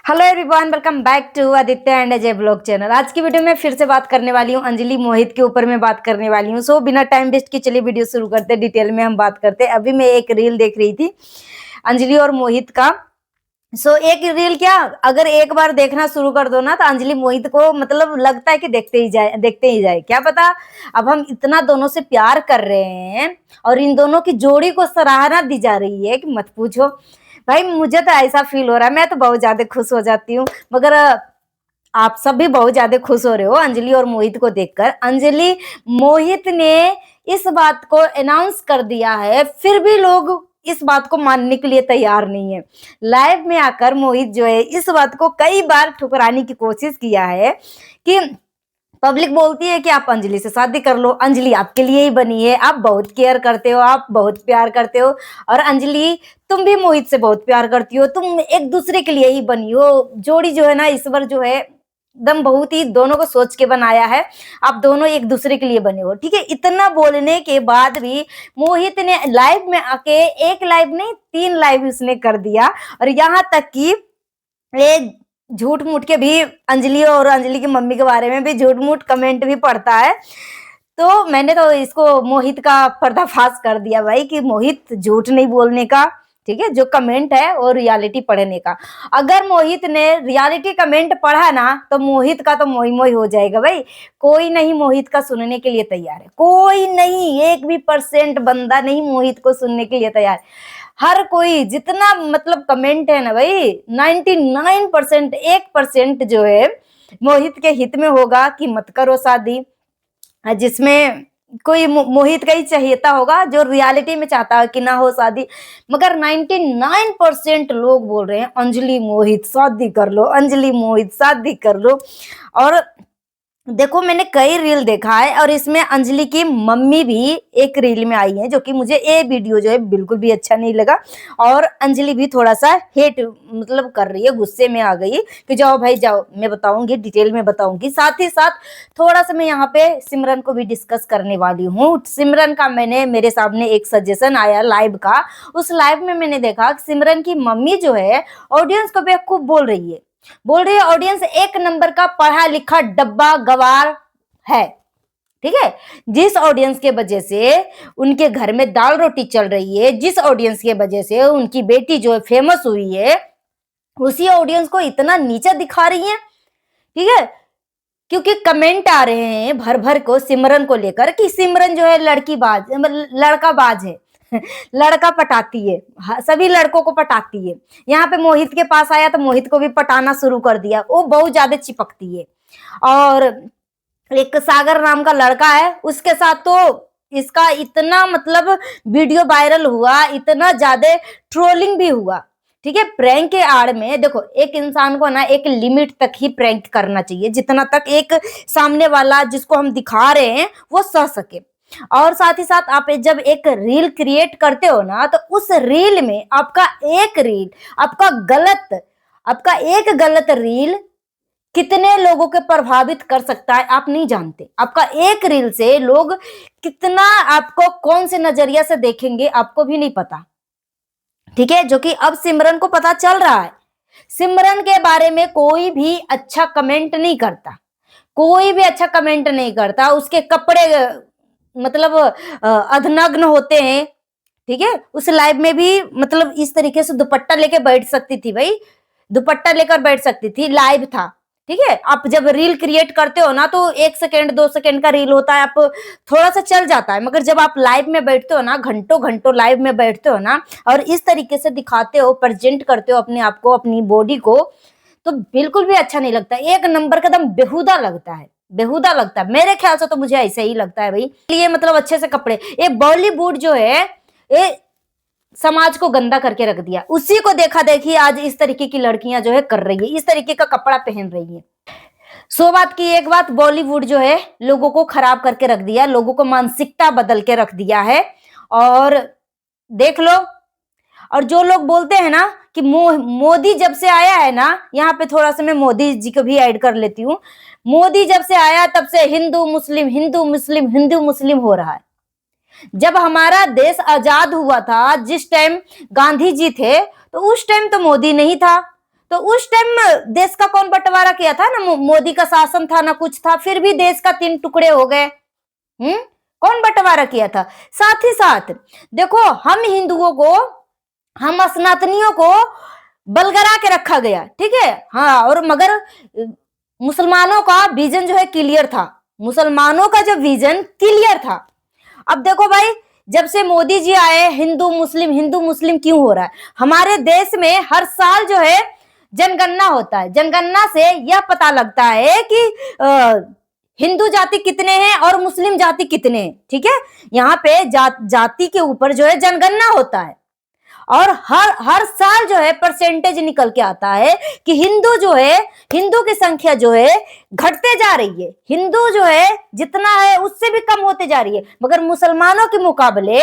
Hello everyone, welcome back to Aditya and Ajay blog channel. आज की video में फिर से बात करने वाली हूँ अंजलि मोहित के ऊपर मैं बात करने वाली हूँ। सो बिना टाइम वेस्ट के चलिए वीडियो शुरू करते हैं, डिटेल में हम बात करते हैं। अभी मैं एक रील देख रही थी अंजलि और मोहित का। एक रील क्या, अगर एक बार देखना शुरू कर दो ना तो अंजलि मोहित को मतलब लगता है कि देखते ही जाए। क्या पता, अब हम इतना दोनों से प्यार कर रहे हैं और इन दोनों की जोड़ी को सराहना दी जा रही है कि मत पूछो भाई। मुझे तो ऐसा फील हो रहा है, मैं तो बहुत ज्यादा खुश हो जाती हूँ। मगर आप सब भी बहुत ज्यादा खुश हो रहे हो अंजलि और मोहित को देखकर। अंजलि मोहित ने इस बात को अनाउंस कर दिया है, फिर भी लोग इस बात को मानने के लिए तैयार नहीं है। लाइव में आकर मोहित जो है इस बात को कई बार ठुकराने की कोशिश किया है कि पब्लिक बोलती है कि आप अंजलि से शादी कर लो, अंजलि आपके लिए ही बनी है, आप बहुत केयर करते हो, आप बहुत प्यार करते हो। और अंजलि तुम भी मोहित से बहुत प्यार करती हो, तुम एक दूसरे के लिए ही बनी हो। जोड़ी जो है ना ईश्वर जो है एकदम बहुत ही दोनों को सोच के बनाया है, आप दोनों एक दूसरे के लिए बने हो। ठीक है, इतना बोलने के बाद भी मोहित ने लाइव में आके एक लाइव नहीं 3 लाइव उसने कर दिया। और यहाँ तक कि ये झूठ मूठ के भी अंजलि और अंजलि की मम्मी के बारे में भी झूठ मूठ कमेंट भी पड़ता है। तो मैंने तो इसको मोहित का पर्दाफाश कर दिया भाई कि मोहित झूठ नहीं बोलने का, ठीक है, जो कमेंट है वो रियलिटी पढ़ने का। अगर मोहित ने रियलिटी कमेंट पढ़ा ना तो मोहित का तो मोई मोई हो जाएगा भाई। कोई नहीं मोहित का सुनने के लिए तैयार है, कोई नहीं, 1% भी बंदा नहीं मोहित को सुनने के लिए तैयार। हर कोई जितना मतलब कमेंट है ना भाई, 99%, 1% जो है मोहित के हित में होगा कि मत करो शादी। जिसमें कोई मोहित का ही चाहिएता होगा जो रियलिटी में चाहता है कि ना हो शादी। मगर 99% लोग बोल रहे हैं अंजलि मोहित शादी कर लो, अंजलि मोहित शादी कर लो। और देखो मैंने कई रील देखा है और इसमें अंजलि की मम्मी भी एक रील में आई है, जो कि मुझे ये वीडियो जो है बिल्कुल भी अच्छा नहीं लगा। और अंजलि भी थोड़ा सा हेट मतलब कर रही है, गुस्से में आ गई कि जाओ भाई जाओ, मैं बताऊंगी, डिटेल में बताऊंगी। साथ ही साथ थोड़ा सा मैं यहाँ पे सिमरन को भी डिस्कस करने वाली हूँ। सिमरन का मेरे सामने एक सजेशन आया लाइव का। उस लाइव में मैंने देखा सिमरन की मम्मी जो है ऑडियंस को बेवकूफ बोल रही है ऑडियंस एक नंबर का पढ़ा लिखा डब्बा गवार है। ठीक है, जिस ऑडियंस के वजह से उनके घर में दाल रोटी चल रही है, जिस ऑडियंस के वजह से उनकी बेटी जो है फेमस हुई है, उसी ऑडियंस को इतना नीचा दिखा रही है। ठीक है, क्योंकि कमेंट आ रहे हैं भर भर को सिमरन को लेकर कि सिमरन जो है लड़का बाज है लड़का पटाती है, सभी लड़कों को पटाती है। यहाँ पे मोहित के पास आया तो मोहित को भी पटाना शुरू कर दिया, वो बहुत ज्यादा चिपकती है। और एक सागर नाम का लड़का है, उसके साथ तो इसका इतना मतलब वीडियो वायरल हुआ, इतना ज्यादा ट्रोलिंग भी हुआ। ठीक है, प्रैंक के आड़ में देखो एक इंसान को ना एक लिमिट तक ही प्रैंक करना चाहिए, जितना तक एक सामने वाला जिसको हम दिखा रहे हैं वो सह सके। और साथ ही साथ आप जब एक रील क्रिएट करते हो ना तो उस रील में आपका एक गलत रील कितने लोगों के प्रभावित कर सकता है आप नहीं जानते। आपका एक रील से लोग कितना आपको कौन से नजरिया से देखेंगे आपको भी नहीं पता। ठीक है, जो कि अब सिमरन को पता चल रहा है। सिमरन के बारे में कोई भी अच्छा कमेंट नहीं करता, कोई भी अच्छा कमेंट नहीं करता। उसके कपड़े मतलब अधनग्न होते हैं। ठीक है, उस लाइव में भी मतलब इस तरीके से दुपट्टा लेके बैठ सकती थी भाई, दुपट्टा लेकर बैठ सकती थी, लाइव था। ठीक है, आप जब रील क्रिएट करते हो ना तो 1 सेकेंड 2 सेकेंड का रील होता है, आप थोड़ा सा चल जाता है। मगर जब आप लाइव में बैठते हो ना, घंटों घंटों लाइव में बैठते हो ना और इस तरीके से दिखाते हो, प्रेजेंट करते हो अपने आप को, अपनी बॉडी को, तो बिल्कुल भी अच्छा नहीं लगता। एक नंबर का दम बेहुदा लगता है, बेहुदा लगता है। मेरे ख्याल से तो मुझे ऐसा ही लगता है भाई। ये मतलब अच्छे से कपड़े, ये बॉलीवुड जो है ये समाज को गंदा करके रख दिया। उसी को देखा देखी आज इस तरीके की लड़कियां जो है कर रही है, इस तरीके का कपड़ा पहन रही है। सो बात की एक बात, बॉलीवुड जो है लोगों को खराब करके रख दिया, लोगों को मानसिकता बदल के रख दिया है। और देख लो, और जो लोग बोलते हैं ना कि मोदी जब से आया है ना, यहाँ पे थोड़ा सा मैं मोदी जी को भी ऐड कर लेती हूँ। मोदी जब से आया तब से हिंदू मुस्लिम हिंदू मुस्लिम हिंदू मुस्लिम हो रहा है। जब हमारा देश आजाद हुआ था, जिस टाइम गांधी जी थे, तो उस टाइम तो मोदी नहीं था। तो उस टाइम देश का कौन बंटवारा किया था? ना मोदी का शासन था, ना कुछ था, फिर भी देश का 3 टुकड़े हो गए। कौन बंटवारा किया था? साथ ही साथ देखो, हम हिंदुओं को, हम सनातनियों को बलगरा के रखा गया, ठीक है। हाँ, और मगर मुसलमानों का विजन जो है क्लियर था, मुसलमानों का जो विजन क्लियर था। अब देखो भाई, जब से मोदी जी आए, हिंदू मुस्लिम क्यों हो रहा है? हमारे देश में हर साल जो है जनगणना होता है। जनगणना से यह पता लगता है कि हिंदू जाति कितने हैं और मुस्लिम जाति कितने हैं, ठीक है। यहाँ पे जाति के ऊपर जो है जनगणना होता है, और हर साल जो है परसेंटेज निकल के आता है कि हिंदू की संख्या जो है घटते जा रही है। हिंदू जो है जितना है उससे भी कम होते जा रही है। मगर मुसलमानों के मुकाबले,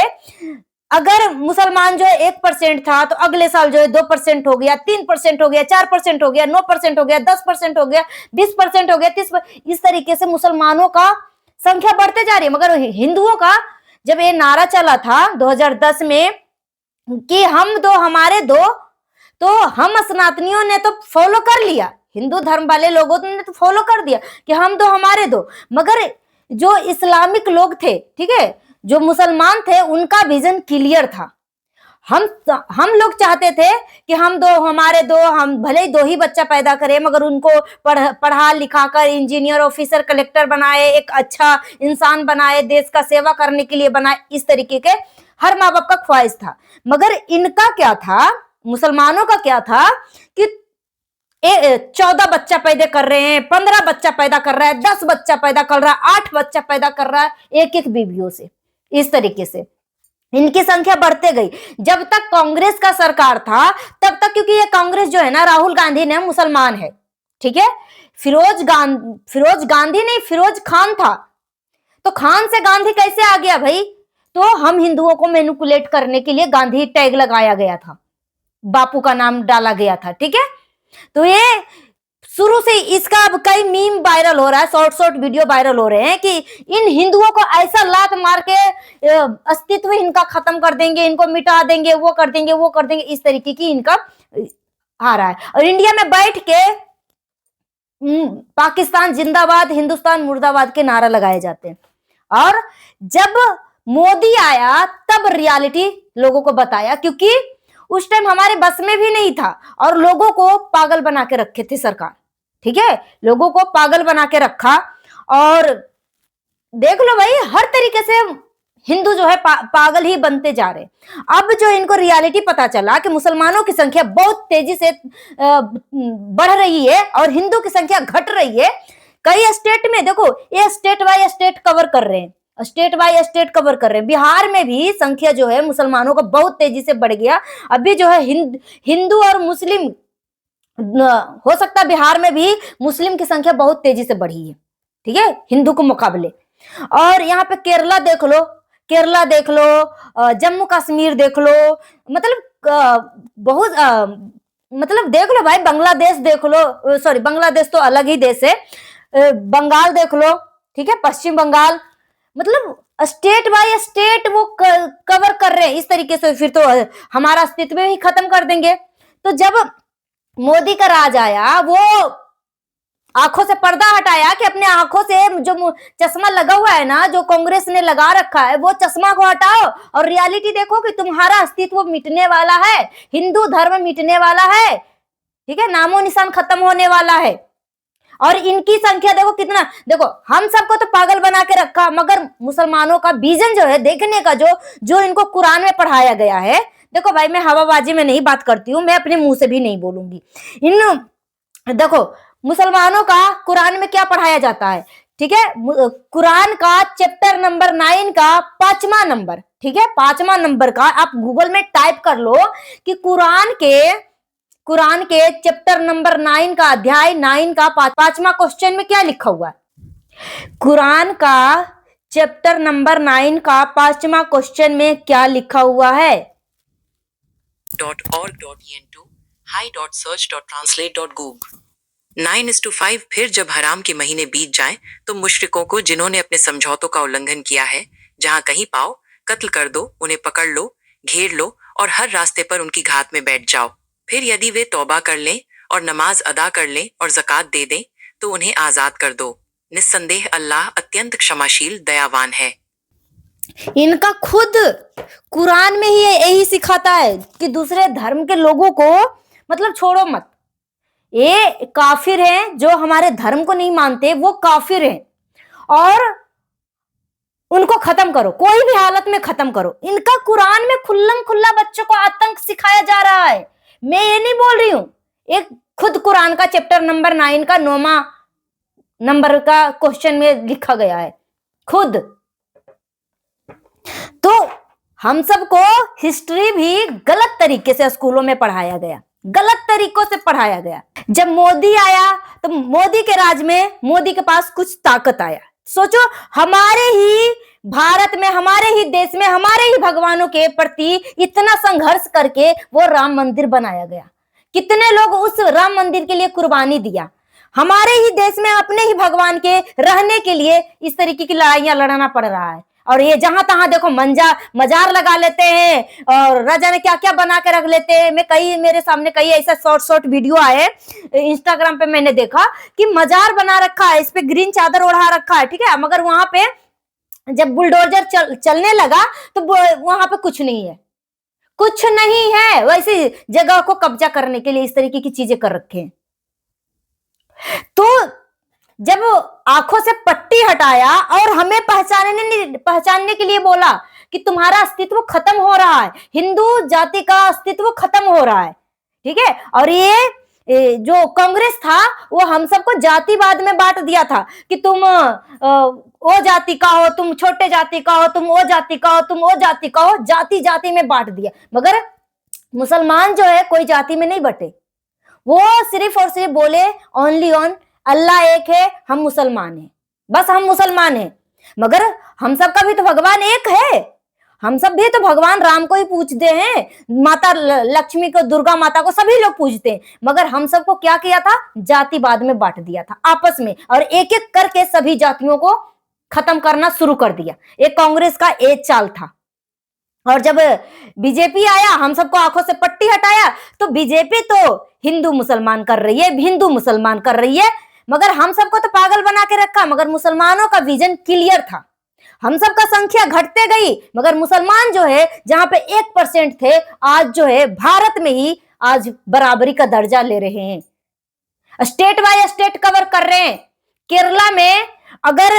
अगर मुसलमान जो है 1% था, तो अगले साल जो है 2% हो गया, 3% हो गया, 4% हो गया, 9% हो गया, 10% हो गया, 20% हो गया, 30%। इस तरीके से मुसलमानों का संख्या बढ़ते जा रही है। मगर हिंदुओं का जब ये नारा चला था 2010 में कि हम दो हमारे दो, तो हम सनातनियों ने तो फॉलो कर लिया, हिंदू धर्म वाले लोगों ने तो फॉलो कर दिया कि हम दो हमारे दो। मगर जो इस्लामिक लोग थे, ठीक है, जो मुसलमान थे, उनका विजन क्लियर था। हम लोग चाहते थे कि हम दो हमारे दो, हम भले ही 2 ही बच्चा पैदा करें, मगर उनको पढ़ा लिखा कर इंजीनियर, ऑफिसर, कलेक्टर बनाए, एक अच्छा इंसान बनाए, देश का सेवा करने के लिए बनाए। इस तरीके के हर माँ बाप का ख्वाहिश था। मगर इनका क्या था, मुसलमानों का क्या था कि 14 बच्चा पैदा कर रहे हैं, 15 बच्चा पैदा कर रहा है, 10 बच्चा पैदा कर रहा है, 8 बच्चा पैदा कर रहा है, एक बीवियों से। इस तरीके से इनकी संख्या बढ़ते गई। जब तक कांग्रेस का सरकार था तब तक, क्योंकि ये कांग्रेस जो है ना, राहुल गांधी ने मुसलमान है, ठीक है। फिरोज गांधी नहीं, फिरोज खान था। तो खान से गांधी कैसे आ गया भाई? तो हम हिंदुओं को मैनिपुलेट करने के लिए गांधी टैग लगाया गया था, बापू का नाम डाला गया था, ठीक है। तो ये शुरू से इसका अब कई मीम वायरल हो रहा है, शॉर्ट वीडियो वायरल हो रहे हैं कि इन हिंदुओं को ऐसा लात मार के अस्तित्व इनका खत्म कर देंगे, इनको मिटा देंगे, वो कर देंगे, वो कर देंगे। इस तरीके की इनका आ रहा है। और इंडिया में बैठ के पाकिस्तान जिंदाबाद, हिंदुस्तान मुर्दाबाद के नारा लगाए जाते हैं। और जब मोदी आया तब रियलिटी लोगों को बताया, क्योंकि उस टाइम हमारे बस में भी नहीं था, और लोगों को पागल बना के रखे थे सरकार, ठीक है। लोगों को पागल बना के रखा। और देख लो भाई, हर तरीके से हिंदू जो है पागल ही बनते जा रहे। अब जो इनको रियलिटी पता चला कि मुसलमानों की संख्या बहुत तेजी से बढ़ रही है और हिंदू की संख्या घट रही है। कई स्टेट में देखो, ये स्टेट बाय स्टेट कवर कर रहे हैं, स्टेट बाय स्टेट कवर कर रहे हैं। बिहार में भी संख्या जो है मुसलमानों का बहुत तेजी से बढ़ गया। अभी जो है हिंदू और मुस्लिम, हो सकता है बिहार में भी मुस्लिम की संख्या बहुत तेजी से बढ़ी है, ठीक है, हिंदू के मुकाबले। और यहाँ पे केरला देख लो, जम्मू कश्मीर देख लो, मतलब बहुत मतलब देख लो भाई, बांग्लादेश देख लो, सॉरी बांग्लादेश तो अलग ही देश है, बंगाल देख लो, ठीक है, पश्चिम बंगाल। मतलब स्टेट बाय स्टेट वो कवर कर रहे हैं। इस तरीके से फिर तो हमारा अस्तित्व ही खत्म कर देंगे। तो जब मोदी का राज आया, वो आंखों से पर्दा हटाया कि अपने आंखों से जो चश्मा लगा हुआ है ना, जो कांग्रेस ने लगा रखा है, वो चश्मा को हटाओ और रियलिटी देखो कि तुम्हारा अस्तित्व मिटने वाला है, हिंदू धर्म मिटने वाला है, ठीक है, नामो निशान खत्म होने वाला है। और इनकी संख्या देखो कितना, देखो हम सबको तो पागल बना के रखा, मगर मुसलमानों का विजन जो है देखने का, जो इनको कुरान में पढ़ाया गया है। देखो भाई, मैं हवाबाजी में नहीं बात करती हूँ, मैं अपने मुंह से भी नहीं बोलूंगी। देखो मुसलमानों का कुरान में क्या पढ़ाया जाता है, ठीक है, कुरान का चैप्टर नंबर 9 का 5वां नंबर, ठीक है, 5वां नंबर का आप गूगल में टाइप कर लो कि कुरान के चैप्टर नंबर 9 का, अध्याय 9 का 5वां क्वेश्चन में क्या लिखा हुआ है। कुरान का चैप्टर नंबर 9 का 5वां क्वेश्चन में क्या लिखा हुआ है। .org.in2 hi.search.translate.goog 9:5। फिर जब हराम के महीने बीत जाएं, तो मुशरिकों को जिन्होंने अपने समझौतों का उल्लंघन किया है, जहां कहीं पाओ कत्ल कर दो, उन्हें पकड़ लो, घेर लो और हर रास्ते पर उनकी घात में बैठ जाओ। फिर यदि वे तौबा कर लें और नमाज अदा कर लें और ज़कात दे दें तो उन्हें आज़ाद कर दो। निस्संदेह अल्लाह अत्यंत क्षमाशील दयावान है। इनका खुद कुरान में ही यही सिखाता है कि दूसरे धर्म के लोगों को मतलब छोड़ो मत। ये काफिर हैं, जो हमारे धर्म को नहीं मानते वो काफिर हैं, और उनको खत्म करो, कोई भी हालत में खत्म करो। इनका कुरान में खुल्लम खुल्ला बच्चों को आतंक सिखाया जा रहा है। मैं ये नहीं बोल रही हूं, एक खुद कुरान का चैप्टर नंबर 9 का 9वां नंबर का क्वेश्चन में लिखा गया है खुद। तो हम सबको हिस्ट्री भी गलत तरीके से स्कूलों में पढ़ाया गया, गलत तरीकों से पढ़ाया गया। जब मोदी आया तो मोदी के राज में मोदी के पास कुछ ताकत आया। सोचो, हमारे ही भारत में, हमारे ही देश में, हमारे ही भगवानों के प्रति इतना संघर्ष करके वो राम मंदिर बनाया गया। कितने लोग उस राम मंदिर के लिए कुर्बानी दिया। हमारे ही देश में अपने ही भगवान के रहने के लिए इस तरीके की लड़ाइयां लड़ना पड़ रहा है। और ये जहां तहां देखो मजार लगा लेते हैं और राजा ने क्या क्या बना के रख लेते हैं। मेरे सामने कई ऐसा शॉर्ट वीडियो आए इंस्टाग्राम पे, मैंने देखा कि मजार बना रखा है, इस पे ग्रीन चादर ओढ़ा रखा है, ठीक है, मगर वहां पे जब बुलडोजर चलने लगा तो वहां पे कुछ नहीं है, कुछ नहीं है। वैसी जगह को कब्जा करने के लिए इस तरीके की चीजें कर रखे हैं। तो जब आंखों से पट्टी हटाया और हमें पहचानने के लिए बोला कि तुम्हारा अस्तित्व खत्म हो रहा है, हिंदू जाति का अस्तित्व खत्म हो रहा है, ठीक है। और ये जो कांग्रेस था वो हम सबको जातिवाद में बांट दिया था कि तुम ओ जाति का हो, तुम छोटे जाति का हो, तुम ओ जाति का हो, तुम ओ जाति का हो, जाति जाति में बांट दिया। मगर मुसलमान जो है कोई जाति में नहीं बटे, वो सिर्फ और सिर्फ बोले ओनली ऑन अल्लाह एक है, हम मुसलमान हैं, बस हम मुसलमान हैं। मगर हम सबका भी तो भगवान एक है, हम सब भी तो भगवान राम को ही पूजते हैं, माता लक्ष्मी को, दुर्गा माता को सभी लोग पूजते हैं। मगर हम सबको क्या किया था, जातिवाद में बांट दिया था आपस में, और एक एक करके सभी जातियों को खत्म करना शुरू कर दिया। एक कांग्रेस का एक चाल था। और जब बीजेपी आया, हम सबको आंखों से पट्टी हटाया, तो बीजेपी तो हिंदू मुसलमान कर रही है, हिंदू मुसलमान कर रही है, मगर हम सबको तो पागल बना के रखा। मगर मुसलमानों का विजन क्लियर था, हम सबका संख्या घटते गई, मगर मुसलमान जो है जहां पे 1% थे, आज जो है भारत में ही आज बराबरी का दर्जा ले रहे हैं, स्टेट बाय स्टेट कवर कर रहे हैं। केरला में अगर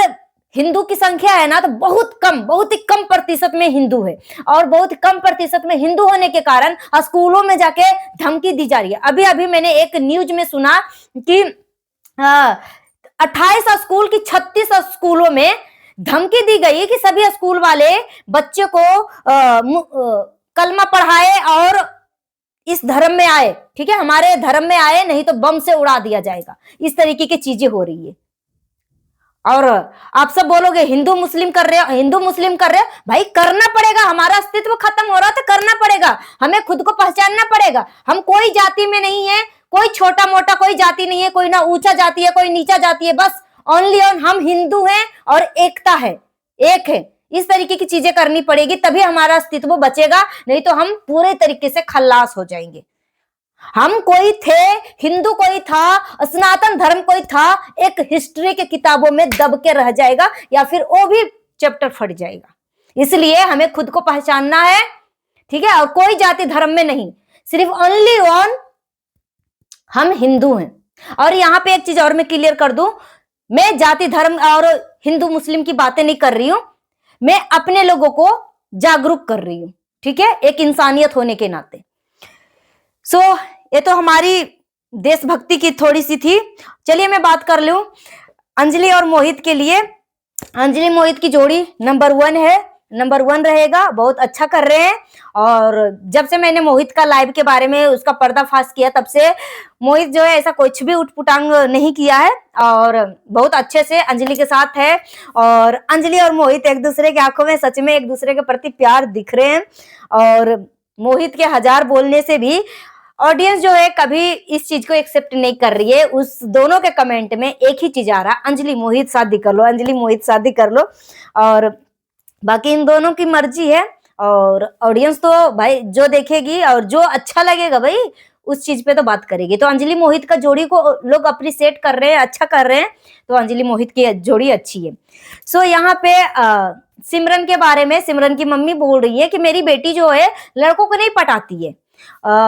हिंदू की संख्या है ना तो बहुत ही कम प्रतिशत में हिंदू है, और बहुत कम प्रतिशत में हिंदू होने के कारण स्कूलों में जाके धमकी दी जा रही है। अभी अभी मैंने एक न्यूज में सुना कि 28 स्कूल की 36 स्कूलों में धमकी दी गई कि सभी स्कूल वाले बच्चे को कलमा पढ़ाए और इस धर्म में आए, ठीक है, हमारे धर्म में आए, नहीं तो बम से उड़ा दिया जाएगा। इस तरीके की चीजें हो रही है। और आप सब बोलोगे हिंदू मुस्लिम कर रहे हो, हिंदू मुस्लिम कर रहे हो, भाई करना पड़ेगा, हमारा अस्तित्व खत्म हो रहा तो करना पड़ेगा, हमें खुद को पहचानना पड़ेगा। हम कोई जाति में नहीं है, कोई छोटा मोटा कोई जाति नहीं है, कोई ना ऊंचा जाति है, कोई नीचा जाति है, बस ओनली ऑन हम हिंदू हैं और एकता है, एक है। इस तरीके की चीजें करनी पड़ेगी, तभी हमारा अस्तित्व बचेगा, नहीं तो हम पूरे तरीके से खल्लास हो जाएंगे। हम कोई थे, हिंदू कोई था, सनातन धर्म कोई था, एक हिस्ट्री के किताबों में दब के रह जाएगा, या फिर वो भी चैप्टर फट जाएगा। इसलिए हमें खुद को पहचानना है, ठीक है, और कोई जाति धर्म में नहीं, सिर्फ ओनली ऑन हम हिंदू हैं। और यहाँ पे एक चीज और मैं क्लियर कर दूं, मैं जाति धर्म और हिंदू मुस्लिम की बातें नहीं कर रही हूं, मैं अपने लोगों को जागरूक कर रही हूं, ठीक है, एक इंसानियत होने के नाते। सो ये तो हमारी देशभक्ति की थोड़ी सी थी। चलिए मैं बात कर लूं अंजलि और मोहित के लिए। अंजलि मोहित की जोड़ी नंबर 1 है, नंबर 1 रहेगा, बहुत अच्छा कर रहे हैं। और जब से मैंने मोहित का लाइव के बारे में उसका पर्दाफाश किया, तब से मोहित जो है ऐसा कुछ भी उठपुटांग नहीं किया है, और बहुत अच्छे से अंजलि के साथ है। और अंजलि और मोहित एक दूसरे की आंखों में सच में एक दूसरे के प्रति प्यार दिख रहे हैं। और मोहित के 1000 बोलने से भी ऑडियंस जो है कभी इस चीज को एक्सेप्ट नहीं कर रही है। उस दोनों के कमेंट में एक ही चीज आ रहा है, अंजलि मोहित शादी कर लो, अंजलि मोहित शादी कर लो। और बाकी इन दोनों की मर्जी है, और ऑडियंस तो भाई जो देखेगी और जो अच्छा लगेगा भाई उस चीज पे तो बात करेगी। तो अंजलि मोहित का जोड़ी को लोग अप्रिशिएट कर रहे हैं, अच्छा कर रहे हैं, तो अंजलि मोहित की जोड़ी अच्छी है। सो यहाँ पे सिमरन के बारे में सिमरन की मम्मी बोल रही है कि मेरी बेटी जो है लड़कों को नहीं पटाती है,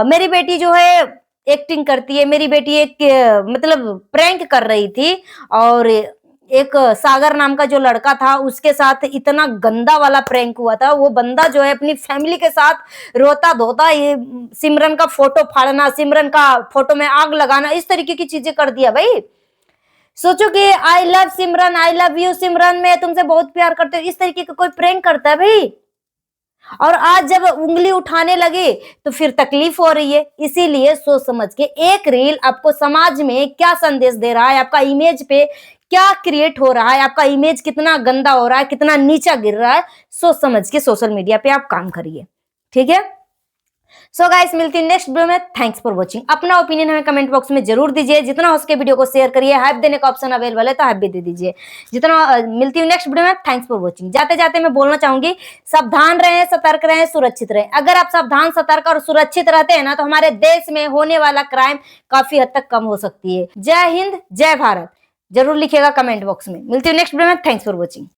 मेरी बेटी जो है एक्टिंग करती है, मेरी बेटी एक मतलब प्रैंक कर रही थी, और एक सागर नाम का जो लड़का था उसके साथ इतना गंदा वाला प्रैंक हुआ था। वो बंदा जो है अपनी फैमिली के साथ रोता धोता ये सिमरन का फोटो फाड़ना, सिमरन का फोटो में आग लगाना, इस तरीके की चीजें कर दिया भाई। सोचो कि I love Simran, I love you Simran, मैं तुमसे बहुत प्यार करती हूँ, इस तरीके का कोई प्रैंक करता है भाई? और आज जब उंगली उठाने लगे तो फिर तकलीफ हो रही है। इसीलिए सोच समझ के एक रील आपको समाज में क्या संदेश दे रहा है, आपका इमेज पे क्या क्रिएट हो रहा है, आपका इमेज कितना गंदा हो रहा है, कितना नीचा गिर रहा है, सोच समझ के सोशल मीडिया पे आप काम करिए, ठीक है। सो गाइस, मिलती है नेक्स्ट वीडियो में। Thanks for watching. अपना ओपिनियन हमें कमेंट बॉक्स में जरूर दीजिए, जितना हो सके वीडियो को शेयर करिए, हाइप देने का ऑप्शन अवेलेबल है तो हाइप भी दे दीजिए। जितना मिलती हूँ नेक्स्ट वीडियो में। Thanks for watching. जाते जाते मैं बोलना चाहूंगी, सावधान रहें, सतर्क रहें, सुरक्षित रहें। अगर आप सावधान, सतर्क और सुरक्षित रहते हैं ना, तो हमारे देश में होने वाला क्राइम काफी हद तक कम हो सकती है। जय हिंद, जय भारत। जरूर लिखिएगा कमेंट बॉक्स में। मिलती हूँ नेक्स्ट वीडियो में। Thanks for watching.